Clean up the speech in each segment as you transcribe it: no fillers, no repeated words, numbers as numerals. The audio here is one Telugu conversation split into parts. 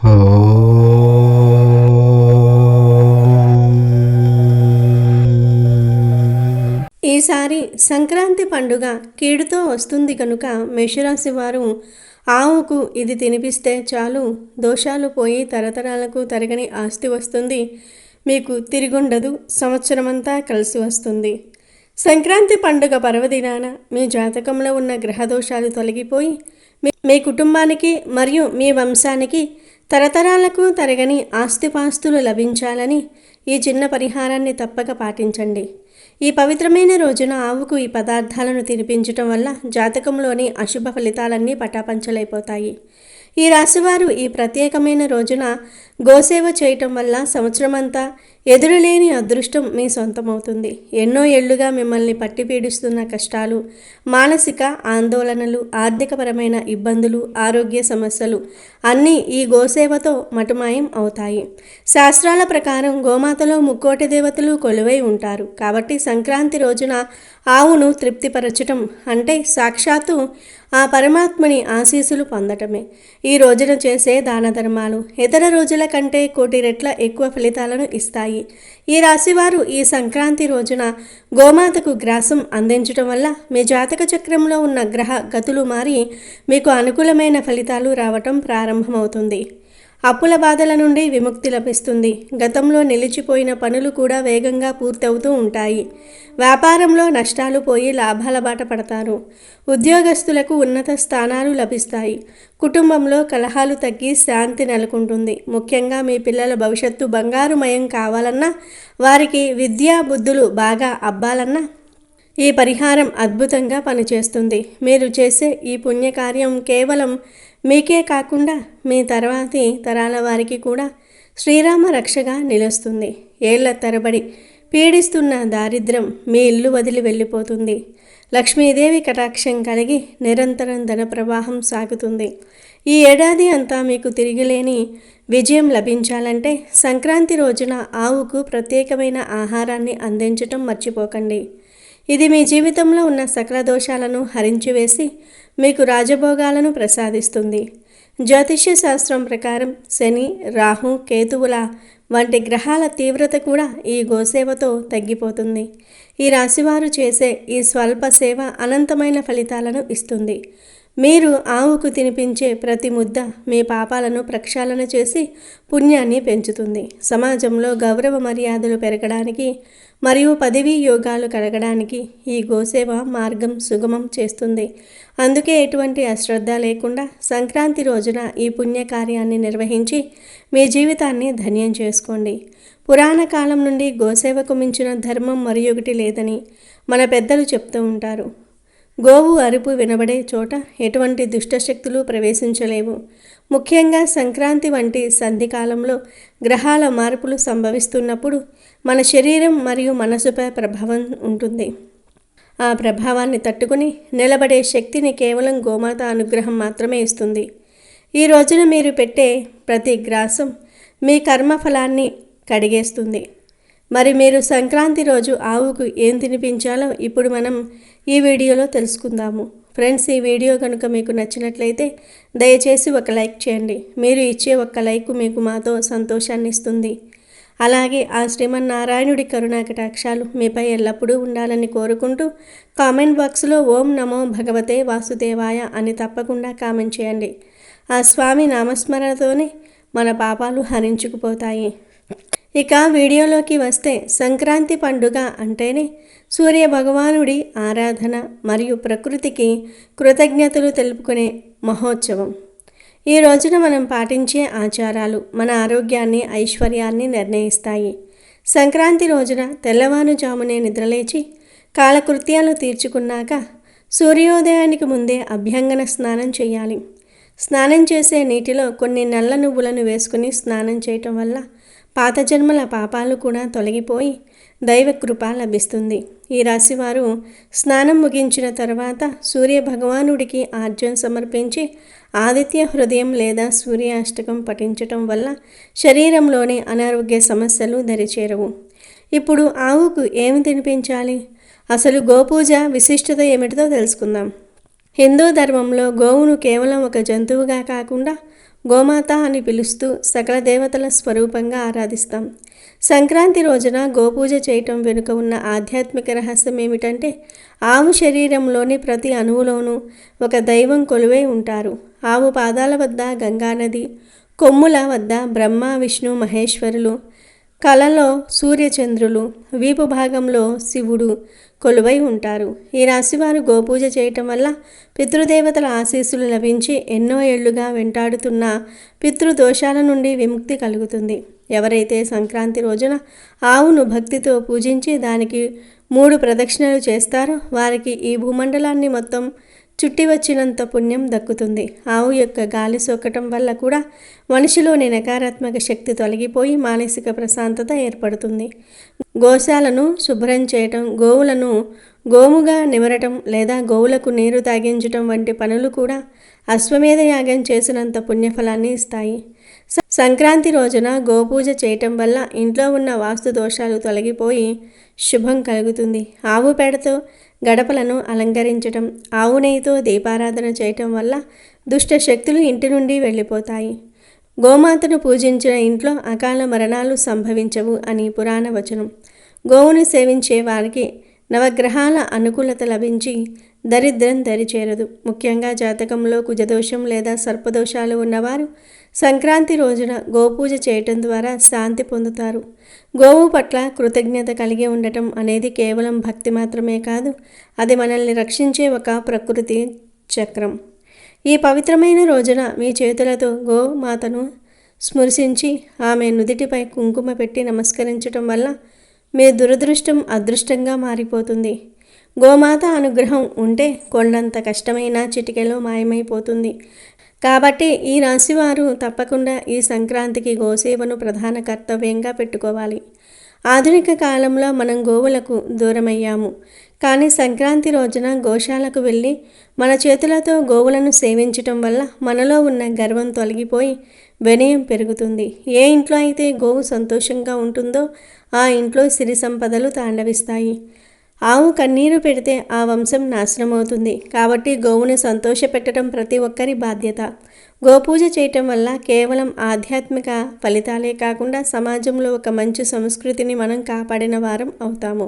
ఈసారి సంక్రాంతి పండుగ కీడుతో వస్తుంది కనుక మేషరాశి వారు ఆవుకు ఇది తినిపిస్తే చాలు, దోషాలు పోయి తరతరాలకు తరగని ఆస్తి వస్తుంది, మీకు తిరుగుండదు, సంవత్సరమంతా కలిసి వస్తుంది. సంక్రాంతి పండుగ పర్వదినాన మీ జాతకంలో ఉన్న గ్రహదోషాలు తొలగిపోయి మీ కుటుంబానికి మరియు మీ వంశానికి తరతరాలకు తరగని ఆస్తిపాస్తులు లభించాలని ఈ చిన్న పరిహారాన్ని తప్పక పాటించండి. ఈ పవిత్రమైన రోజున ఆవుకు ఈ పదార్థాలను తినిపించటం వల్ల జాతకంలోని అశుభ ఫలితాలన్నీ పటాపంచలైపోతాయి. ఈ రాశివారు ఈ ప్రత్యేకమైన రోజున గోసేవ చేయటం వల్ల సంవత్సరమంతా ఎదురులేని అదృష్టం మీ సొంతమవుతుంది. ఎన్నో ఏళ్లుగా మిమ్మల్ని పట్టి పీడిస్తున్న కష్టాలు, మానసిక ఆందోళనలు, ఆర్థికపరమైన ఇబ్బందులు, ఆరోగ్య సమస్యలు అన్నీ ఈ గోసేవతో మటుమాయం అవుతాయి. శాస్త్రాల ప్రకారం గోమాతలో ముక్కోటి దేవతలు కొలువై ఉంటారు. కాబట్టి సంక్రాంతి రోజున ఆవును తృప్తిపరచటం అంటే సాక్షాత్తు ఆ పరమాత్మని ఆశీస్సులు పొందటమే. ఈ రోజున చేసే దాన ధర్మాలు ఇతర రోజుల కంటే కోటి రెట్ల ఎక్కువ ఫలితాలను ఇస్తాయి. ఈ రాశివారు ఈ సంక్రాంతి రోజున గోమాతకు గ్రాసం అందించడం వల్ల మీ జాతక చక్రంలో ఉన్న గ్రహ గతులు మారి మీకు అనుకూలమైన ఫలితాలు రావటం ప్రారంభమవుతుంది. అప్పుల బాధల నుండి విముక్తి లభిస్తుంది. గతంలో నిలిచిపోయిన పనులు కూడా వేగంగా పూర్తవుతూ ఉంటాయి. వ్యాపారంలో నష్టాలు పోయి లాభాల బాట పడతారు. ఉద్యోగస్తులకు ఉన్నత స్థానాలు లభిస్తాయి. కుటుంబంలో కలహాలు తగ్గి శాంతి నెలకొంటుంది. ముఖ్యంగా మీ పిల్లల భవిష్యత్తు బంగారుమయం కావాలన్నా, వారికి విద్యా బుద్ధులు బాగా అబ్బాలన్నా ఈ పరిహారం అద్భుతంగా పనిచేస్తుంది. మీరు చేసే ఈ పుణ్యకార్యం కేవలం మీకే కాకుండా మీ తర్వాతి తరాల వారికి కూడా శ్రీరామ రక్షగా నిలుస్తుంది. ఏళ్ల తరబడి పీడిస్తున్న దారిద్ర్యం మీ ఇల్లు వదిలి వెళ్ళిపోతుంది. లక్ష్మీదేవి కటాక్షం కలిగి నిరంతరం ధన ప్రవాహం సాగుతుంది. ఈ ఏడాది అంతా మీకు తిరిగిలేని విజయం లభించాలంటే సంక్రాంతి రోజున ఆవుకు ప్రత్యేకమైన ఆహారాన్ని అందించటం మర్చిపోకండి. ఇది మీ జీవితంలో ఉన్న సకల దోషాలను హరించివేసి మీకు రాజభోగాలను ప్రసాదిస్తుంది. జ్యోతిష్య శాస్త్రం ప్రకారం శని, రాహు, కేతువుల వంటి గ్రహాల తీవ్రత కూడా ఈ గోసేవతో తగ్గిపోతుంది. ఈ రాశివారు చేసే ఈ స్వల్ప సేవ అనంతమైన ఫలితాలను ఇస్తుంది. మీరు ఆవుకు తినిపించే ప్రతి ముద్ద మీ పాపాలను ప్రక్షాళన చేసి పుణ్యాన్ని పెంచుతుంది. సమాజంలో గౌరవ మర్యాదలు పెరగడానికి మరియు పదవీ యోగాలు కలగడానికి ఈ గోసేవ మార్గం సుగమం చేస్తుంది. అందుకే ఎటువంటి అశ్రద్ధ లేకుండా సంక్రాంతి రోజున ఈ పుణ్యకార్యాన్ని నిర్వహించి మీ జీవితాన్ని ధన్యం చేసుకోండి. పురాణ కాలం నుండి గోసేవకు మించిన ధర్మం మరియొకటి లేదని మన పెద్దలు చెప్తూ ఉంటారు. గోవు అరుపు వినబడే చోట ఎటువంటి దుష్టశక్తులు ప్రవేశించలేవు. ముఖ్యంగా సంక్రాంతి వంటి సంధికాలంలో గ్రహాల మార్పులు సంభవిస్తున్నప్పుడు మన శరీరం మరియు మనసుపై ప్రభావం ఉంటుంది. ఆ ప్రభావాన్ని తట్టుకుని నిలబడే శక్తిని కేవలం గోమాత అనుగ్రహం మాత్రమే ఇస్తుంది. ఈ రోజున మీరు పెట్టే ప్రతి గ్రాసం మీ కర్మఫలాన్ని కడిగేస్తుంది. మరి మీరు సంక్రాంతి రోజు ఆవుకు ఏం తినిపించాలో ఇప్పుడు మనం ఈ వీడియోలో తెలుసుకుందాము. ఫ్రెండ్స్, ఈ వీడియో కనుక మీకు నచ్చినట్లయితే దయచేసి ఒక లైక్ చేయండి. మీరు ఇచ్చే ఒక్క లైక్ మీకు మాతో సంతోషాన్ని ఇస్తుంది. అలాగే ఆ శ్రీమన్నారాయణుడి కరుణా కటాక్షాలు మీపై ఎల్లప్పుడూ ఉండాలని కోరుకుంటూ కామెంట్ బాక్స్లో ఓం నమో భగవతే వాసుదేవాయ అని తప్పకుండా కామెంట్ చేయండి. ఆ స్వామి నామస్మరణతోనే మన పాపాలు హరించుకుపోతాయి. ఇక వీడియోలోకి వస్తే సంక్రాంతి పండుగ అంటేనే సూర్య భగవానుడి ఆరాధన మరియు ప్రకృతికి కృతజ్ఞతలు తెలుపుకునే మహోత్సవం. ఈ రోజున మనం పాటించే ఆచారాలు మన ఆరోగ్యాన్ని, ఐశ్వర్యాన్ని నిర్ణయిస్తాయి. సంక్రాంతి రోజున తెల్లవారుజామునే నిద్రలేచి కాలకృత్యాలు తీర్చుకున్నాక సూర్యోదయానికి ముందే అభ్యంగన స్నానం చేయాలి. స్నానం చేసే నీటిలో కొన్ని నల్ల నువ్వులను వేసుకుని స్నానం చేయటం వల్ల పాత జన్మల పాపాలు కూడా తొలగిపోయి దైవ కృప లభిస్తుంది. ఈ రాశివారు స్నానం ముగించిన తర్వాత సూర్య భగవానుడికి ఆర్జం సమర్పించి ఆదిత్య హృదయం లేదా సూర్యాష్టకం పఠించటం వల్ల శరీరంలోని అనారోగ్య సమస్యలు దరిచేరవు. ఇప్పుడు ఆవుకు ఏమి తినిపించాలి? అసలు గోపూజ విశిష్టత ఏమిటిదో తెలుసుకుందాం. హిందూ ధర్మంలో గోవును కేవలం ఒక జంతువుగా కాకుండా గోమాత అని పిలుస్తూ సకల దేవతల స్వరూపంగా ఆరాధిస్తాం. సంక్రాంతి రోజున గోపూజ చేయటం వెనుక ఉన్న ఆధ్యాత్మిక రహస్యం ఏమిటంటే, ఆవు శరీరంలోని ప్రతి అణువులోనూ ఒక దైవం కొలువై ఉంటారు. ఆవు పాదాల వద్ద గంగానది, కొమ్ముల వద్ద బ్రహ్మ విష్ణు మహేశ్వరులు, కలలో సూర్యచంద్రులు, వీపు భాగంలో శివుడు కొలువై ఉంటారు. ఈ రాశివారు గోపూజ చేయటం వల్ల పితృదేవతల ఆశీస్సులు లభించి ఎన్నో ఏళ్లుగా వెంటాడుతున్న పితృదోషాల నుండి విముక్తి కలుగుతుంది. ఎవరైతే సంక్రాంతి రోజున ఆవును భక్తితో పూజించి దానికి 3 ప్రదక్షిణలు చేస్తారో వారికి ఈ భూమండలాన్ని మొత్తం చుట్టి వచ్చినంత పుణ్యం దక్కుతుంది. ఆవు యొక్క గాలి సోకటం వల్ల కూడా మనిషిలోని నకారాత్మక శక్తి తొలగిపోయి మానసిక ప్రశాంతత ఏర్పడుతుంది. గోశాలను శుభ్రం చేయటం, గోవులను గోముగా నిమరటం లేదా గోవులకు నీరు తాగించటం వంటి పనులు కూడా అశ్వమేధ యాగం చేసినంత పుణ్యఫలాన్ని ఇస్తాయి. సంక్రాంతి రోజున గోపూజ చేయటం వల్ల ఇంట్లో ఉన్న వాస్తు దోషాలు తొలగిపోయి శుభం కలుగుతుంది. ఆవు పేడతో గడపలను అలంకరించటం, ఆవు నెయ్యితో దీపారాధన చేయటం వల్ల దుష్ట శక్తులు ఇంటి నుండి వెళ్ళిపోతాయి. గోమాతను పూజించిన ఇంట్లో అకాల మరణాలు సంభవించవు అని పురాణ వచనం. గోవును సేవించే వారికి నవగ్రహాల అనుకూలత లభించి దరిద్రం దరిచేరదు. ముఖ్యంగా జాతకంలో కుజదోషం లేదా సర్పదోషాలు ఉన్నవారు సంక్రాంతి రోజున గోపూజ చేయటం ద్వారా శాంతి పొందుతారు. గోవు పట్ల కృతజ్ఞత కలిగి ఉండటం అనేది కేవలం భక్తి మాత్రమే కాదు, అది మనల్ని రక్షించే ఒక ప్రకృతి చక్రం. ఈ పవిత్రమైన రోజున మీ చేతులతో గోమాతను స్మృశించి ఆమె నుదిటిపై కుంకుమ పెట్టి నమస్కరించటం వల్ల మీ దురదృష్టం అదృష్టంగా మారిపోతుంది. గోమాత అనుగ్రహం ఉంటే కొండంత కష్టమైన చిటికెలో మాయమైపోతుంది. కాబట్టి ఈ రాశివారు తప్పకుండా ఈ సంక్రాంతికి గోసేవను ప్రధాన కర్తవ్యంగా పెట్టుకోవాలి. ఆధునిక కాలంలో మనం గోవులకు దూరమయ్యాము, కానీ సంక్రాంతి రోజున గోశాలకు వెళ్ళి మన చేతులతో గోవులను సేవించటం వల్ల మనలో ఉన్న గర్వం తొలగిపోయి వినయం పెరుగుతుంది. ఏ ఇంట్లో అయితే గోవు సంతోషంగా ఉంటుందో ఆ ఇంట్లో సిరి సంపదలు తాండవిస్తాయి. ఆవు కన్నీరు పెడితే ఆ వంశం నాశనమవుతుంది. కాబట్టి గోవును సంతోషపెట్టడం ప్రతి ఒక్కరి బాధ్యత. గోపూజ చేయటం వల్ల కేవలం ఆధ్యాత్మిక ఫలితాలే కాకుండా సమాజంలో ఒక మంచి సంస్కృతిని మనం కాపాడిన వారం అవుతాము.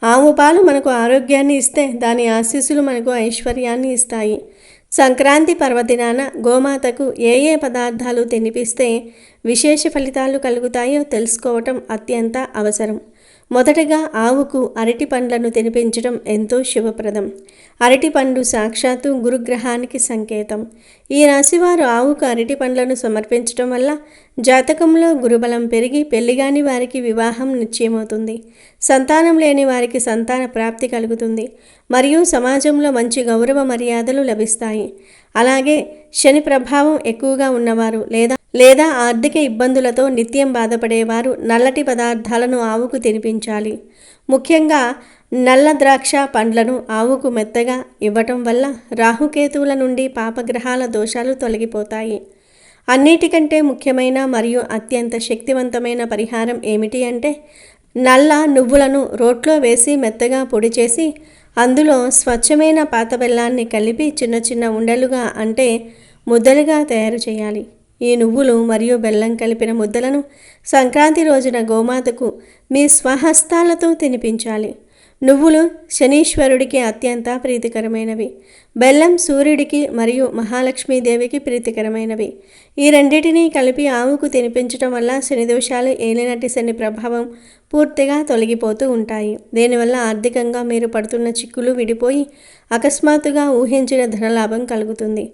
ఆవు పాలు మనకు ఆరోగ్యాన్ని ఇస్తే దాని ఆశీస్సులు మనకు ఐశ్వర్యాన్ని ఇస్తాయి. సంక్రాంతి పర్వదినాన గోమాతకు ఏ పదార్థాలు తినిపిస్తే విశేష ఫలితాలు కలుగుతాయో తెలుసుకోవటం అత్యంత అవసరం. మొదటగా ఆవుకు అరటి పండ్లను తినిపించడం ఎంతో శుభప్రదం. అరటి పండు సాక్షాత్తు గురుగ్రహానికి సంకేతం. ఈ రాశివారు ఆవుకు అరటి పండ్లను సమర్పించడం వల్ల జాతకంలో గురుబలం పెరిగి పెళ్లిగాని వారికి వివాహం నిశ్చయమవుతుంది. సంతానం లేని వారికి సంతాన ప్రాప్తి కలుగుతుంది మరియు సమాజంలో మంచి గౌరవ మర్యాదలు లభిస్తాయి. అలాగే శని ప్రభావం ఎక్కువగా ఉన్నవారు లేదా ఆర్థిక ఇబ్బందులతో నిత్యం బాధపడేవారు నల్లటి పదార్థాలను ఆవుకు తినిపించాలి. ముఖ్యంగా నల్ల ద్రాక్ష పండ్లను ఆవుకు మెత్తగా ఇవ్వటం వల్ల రాహుకేతువుల నుండి పాపగ్రహాల దోషాలు తొలగిపోతాయి. అన్నిటికంటే ముఖ్యమైన మరియు అత్యంత శక్తివంతమైన పరిహారం ఏమిటి అంటే, నల్ల నువ్వులను రోట్లో వేసి మెత్తగా పొడి చేసి అందులో స్వచ్ఛమైన పాత బెల్లాన్ని కలిపి చిన్న చిన్న ఉండలుగా అంటే ముద్దలుగా తయారు చేయాలి. ఈ నువ్వులు మరియు బెల్లం కలిపిన ముద్దలను సంక్రాంతి రోజున గోమాతకు మీ స్వహస్తాలతో తినిపించాలి. నువ్వులు శనీశ్వరుడికి అత్యంత ప్రీతికరమైనవి. బెల్లం సూర్యుడికి మరియు మహాలక్ష్మీదేవికి ప్రీతికరమైనవి. ఈ రెండింటినీ కలిపి ఆవుకు తినిపించడం వల్ల శనిదోషాలు ఏలినటి శని ప్రభావం పూర్తిగా తొలగిపోతూ ఉంటాయి. దీనివల్ల ఆర్థికంగా మీరు పడుతున్న చిక్కులు విడిపోయి అకస్మాత్తుగా ఊహించిన ధనలాభం కలుగుతుంది.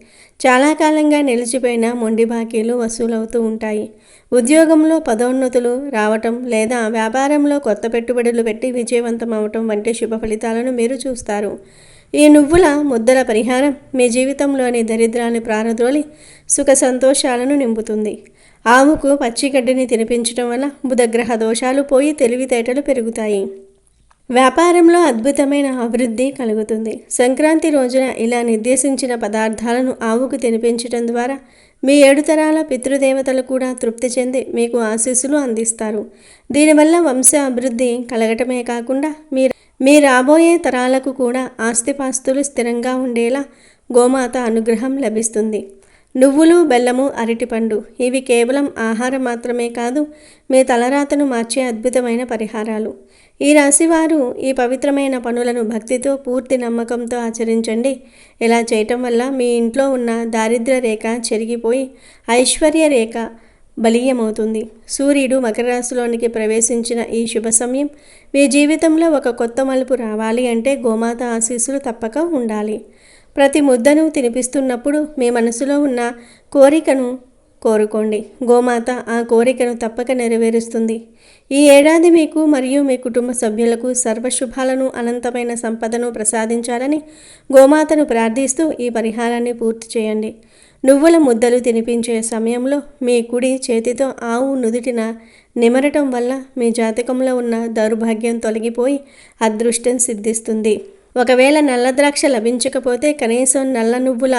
చాలా కాలంగా నిలిచిపోయిన మొండి బాకీలు వసూలవుతూ ఉంటాయి. ఉద్యోగంలో పదోన్నతులు రావటం లేదా వ్యాపారంలో కొత్త పెట్టుబడులు పెట్టి విజయవంతం అవటం వంటి శుభ ఫలితాలను మీరు చూస్తారు. ఈ నువ్వుల ముద్దల పరిహారం మీ జీవితంలోని దరిద్రాన్ని ప్రారద్రోలి సుఖ సంతోషాలను నింపుతుంది. ఆవుకు పచ్చిగడ్డిని తినిపించడం వల్ల బుధగ్రహ దోషాలు పోయి తెలివితేటలు పెరుగుతాయి. వ్యాపారంలో అద్భుతమైన అభివృద్ధి కలుగుతుంది. సంక్రాంతి రోజున ఇలా నిర్దేశించిన పదార్థాలను ఆవుకు తినిపించడం ద్వారా మీ 7 తరాల పితృదేవతలు కూడా తృప్తి చెంది మీకు ఆశీస్సులు అందిస్తారు. దీనివల్ల వంశ అభివృద్ధి కలగటమే కాకుండా మీ రాబోయే తరాలకు కూడా ఆస్తిపాస్తులు స్థిరంగా ఉండేలా గోమాత అనుగ్రహం లభిస్తుంది. నువ్వులు, బెల్లము, అరటిపండు ఇవి కేవలం ఆహారం మాత్రమే కాదు, మీ తలరాతను మార్చే అద్భుతమైన పరిహారాలు. ఈ రాశివారు ఈ పవిత్రమైన పనులను భక్తితో, పూర్తి నమ్మకంతో ఆచరించండి. ఇలా చేయటం వల్ల మీ ఇంట్లో ఉన్న దారిద్ర్య రేఖ చెరిగిపోయి ఐశ్వర్య రేఖ బలీయమవుతుంది. సూర్యుడు మకర రాశిలోనికి ప్రవేశించిన ఈ శుభ సమయం మీ జీవితంలో ఒక కొత్త మలుపు రావాలి అంటే గోమాత ఆశీస్సులు తప్పక ఉండాలి. ప్రతి ముద్దను తినిపిస్తున్నప్పుడు మీ మనసులో ఉన్న కోరికను కోరుకోండి. గోమాత ఆ కోరికను తప్పక నెరవేరుస్తుంది. ఈ ఏడాది మీకు మరియు మీ కుటుంబ సభ్యులకు సర్వశుభాలను, అనంతమైన సంపదను ప్రసాదించాలని గోమాతను ప్రార్థిస్తూ ఈ పరిహారాన్ని పూర్తి చేయండి. నువ్వుల ముద్దలు తినిపించే సమయంలో మీ కుడి చేతితో ఆవు నుదుటిన నిమరటం వల్ల మీ జాతకంలో ఉన్న దౌర్భాగ్యం తొలగిపోయి అదృష్టం సిద్ధిస్తుంది. ఒకవేళ నల్ల ద్రాక్ష లభించకపోతే కనీసం నల్ల నువ్వుల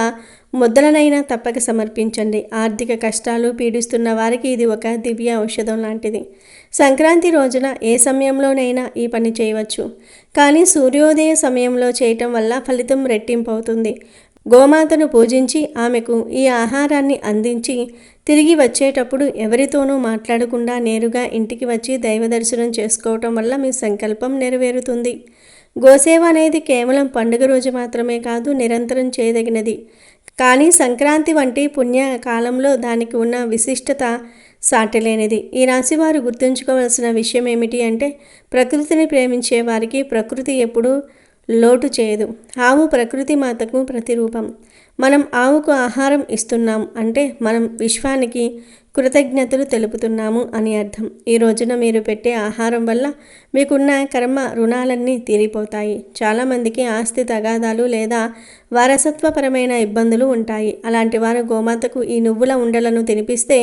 ముద్దలనైనా తప్పక సమర్పించండి. ఆర్థిక కష్టాలు పీడిస్తున్న వారికి ఇది ఒక దివ్య ఔషధం లాంటిది. సంక్రాంతి రోజున ఏ సమయంలోనైనా ఈ పని చేయవచ్చు, కానీ సూర్యోదయ సమయంలో చేయటం వల్ల ఫలితం రెట్టింపు అవుతుంది. గోమాతను పూజించి ఆమెకు ఈ ఆహారాన్ని అందించి తిరిగి వచ్చేటప్పుడు ఎవరితోనూ మాట్లాడకుండా నేరుగా ఇంటికి వచ్చి దైవ దర్శనం చేసుకోవటం వల్ల మీ సంకల్పం నెరవేరుతుంది. గోసేవ అనేది కేవలం పండుగ రోజు మాత్రమే కాదు, నిరంతరం చేయదగినది. కానీ సంక్రాంతి వంటి పుణ్య కాలంలో దానికి ఉన్న విశిష్టత సాటిలేనిది. ఈ రాశివారు గుర్తుంచుకోవాల్సిన విషయం ఏమిటి అంటే, ప్రకృతిని ప్రేమించే వారికి ప్రకృతి ఎప్పుడూ లోటు చేయదు. ఆవు ప్రకృతి మాతకు ప్రతిరూపం. మనం ఆవుకు ఆహారం ఇస్తున్నాం అంటే మనం విశ్వానికి కృతజ్ఞతలు తెలుపుతున్నాము అని అర్థం. ఈ రోజున మీరు పెట్టే ఆహారం వల్ల మీకున్న కర్మ రుణాలన్నీ తీరిపోతాయి. చాలామందికి ఆస్తి తగాదాలు లేదా వారసత్వపరమైన ఇబ్బందులు ఉంటాయి. అలాంటి వారు గోమాతకు ఈ నువ్వుల ఉండలను తినిపిస్తే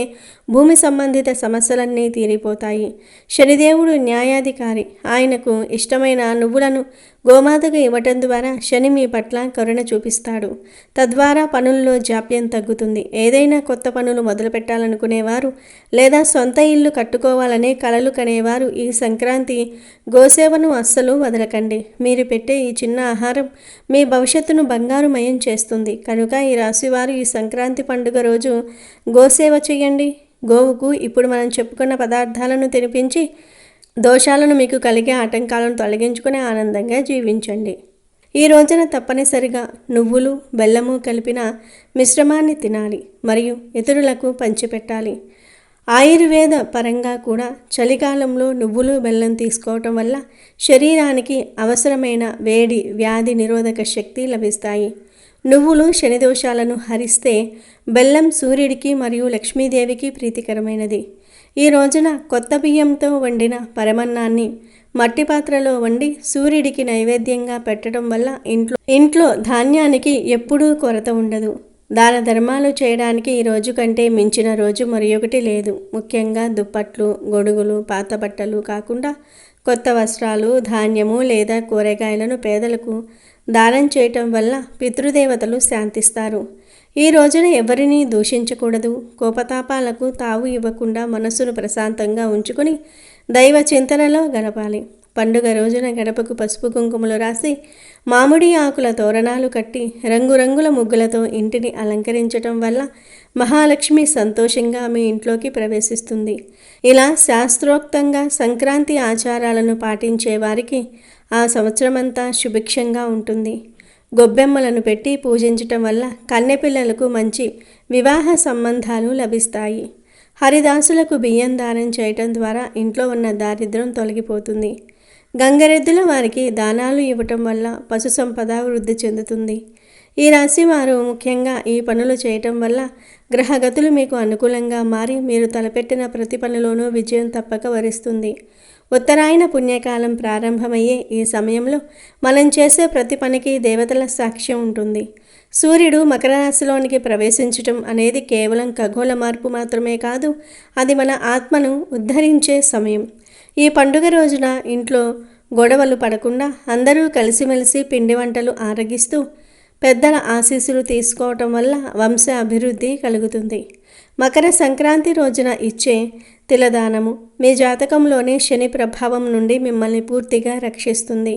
భూమి సంబంధిత సమస్యలన్నీ తీరిపోతాయి. శనిదేవుడు న్యాయాధికారి. ఆయనకు ఇష్టమైన నువ్వులను గోమాతకు ఇవ్వటం ద్వారా శని మీ పట్ల కరుణ చూపిస్తాడు. తద్వారా పనుల్లో జాప్యం తగ్గుతుంది. ఏదైనా కొత్త పనులు మొదలు పెట్టాలనుకునేవారు లేదా సొంత ఇల్లు కట్టుకోవాలనే కలలు కనేవారు ఈ సంక్రాంతి గోసేవను అస్సలు వదలకండి. మీరు పెట్టే ఈ చిన్న ఆహారం మీ భవిష్యత్తును బంగారుమయం చేస్తుంది. కనుక ఈ రాశివారు ఈ సంక్రాంతి పండుగ రోజు గోసేవ చేయండి. గోవుకు ఇప్పుడు మనం చెప్పుకున్న పదార్థాలను తినిపించి దోషాలను, మీకు కలిగే ఆటంకాలను తొలగించుకుని ఆనందంగా జీవించండి. ఈ రోజున తప్పనిసరిగా నువ్వులు, బెల్లము కలిపిన మిశ్రమాన్ని తినాలి మరియు ఇతరులకు పంచిపెట్టాలి. ఆయుర్వేద పరంగా కూడా చలికాలంలో నువ్వులు, బెల్లం తీసుకోవటం వల్ల శరీరానికి అవసరమైన వేడి, వ్యాధి నిరోధక శక్తి లభిస్తాయి. నువ్వులు శని దోషాలను హరిస్తే, బెల్లం సూర్యుడికి మరియు లక్ష్మీదేవికి ప్రీతికరమైనది. ఈ రోజున కొత్త బియ్యంతో వండిన పరమన్నాన్ని మట్టి పాత్రలో వండి సూర్యుడికి నైవేద్యంగా పెట్టడం వల్ల ఇంట్లో ధాన్యానికి ఎప్పుడూ కొరత ఉండదు. దాన ధర్మాలు చేయడానికి ఈ రోజు కంటే మించిన రోజు మరొకటి లేదు. ముఖ్యంగా దుప్పట్లు, గొడుగులు, పాత బట్టలు కాకుండా కొత్త వస్త్రాలు, ధాన్యము లేదా కూరగాయలను పేదలకు దానం చేయటం వల్ల పితృదేవతలు శాంతిస్తారు. ఈ రోజున ఎవరినీ దూషించకూడదు. కోపతాపాలకు తావు ఇవ్వకుండా మనసును ప్రశాంతంగా ఉంచుకుని దైవ చింతనలో గడపాలి. పండుగ రోజున గడపకు పసుపు కుంకుమలు రాసి మామిడి ఆకుల తోరణాలు కట్టి రంగురంగుల ముగ్గులతో ఇంటిని అలంకరించటం వల్ల మహాలక్ష్మి సంతోషంగా మీ ఇంట్లోకి ప్రవేశిస్తుంది. ఇలా శాస్త్రోక్తంగా సంక్రాంతి ఆచారాలను పాటించే వారికి ఆ సంవత్సరమంతా సుభిక్షంగా ఉంటుంది. గొబ్బెమ్మలను పెట్టి పూజించటం వల్ల కన్నెపిల్లలకు మంచి వివాహ సంబంధాలు లభిస్తాయి. హరిదాసులకు బియ్యం దానం చేయటం ద్వారా ఇంట్లో ఉన్న దారిద్ర్యం తొలగిపోతుంది. గంగరెద్దుల వారికి దానాలు ఇవ్వటం వల్ల పశు సంపద వృద్ధి చెందుతుంది. ఈ రాశి వారు ముఖ్యంగా ఈ పనులు చేయటం వల్ల గ్రహగతులు మీకు అనుకూలంగా మారి మీరు తలపెట్టిన ప్రతి పనిలోనూ విజయం తప్పక వరిస్తుంది. ఉత్తరాయణ పుణ్యకాలం ప్రారంభమయ్యే ఈ సమయంలో మనం చేసే ప్రతి పనికి దేవతల సాక్ష్యం ఉంటుంది. సూర్యుడు మకర రాశిలోనికి ప్రవేశించటం అనేది కేవలం ఖగోళ మార్పు మాత్రమే కాదు, అది మన ఆత్మను ఉద్ధరించే సమయం. ఈ పండుగ రోజున ఇంట్లో గొడవలు పడకుండా అందరూ కలిసిమెలిసి పిండి వంటలు ఆరగిస్తూ పెద్దల ఆశీస్సులు తీసుకోవటం వల్ల వంశ అభివృద్ధి కలుగుతుంది. మకర సంక్రాంతి రోజున ఇచ్చే తిలదానము మీ జాతకంలోని శని ప్రభావం నుండి మిమ్మల్ని పూర్తిగా రక్షిస్తుంది.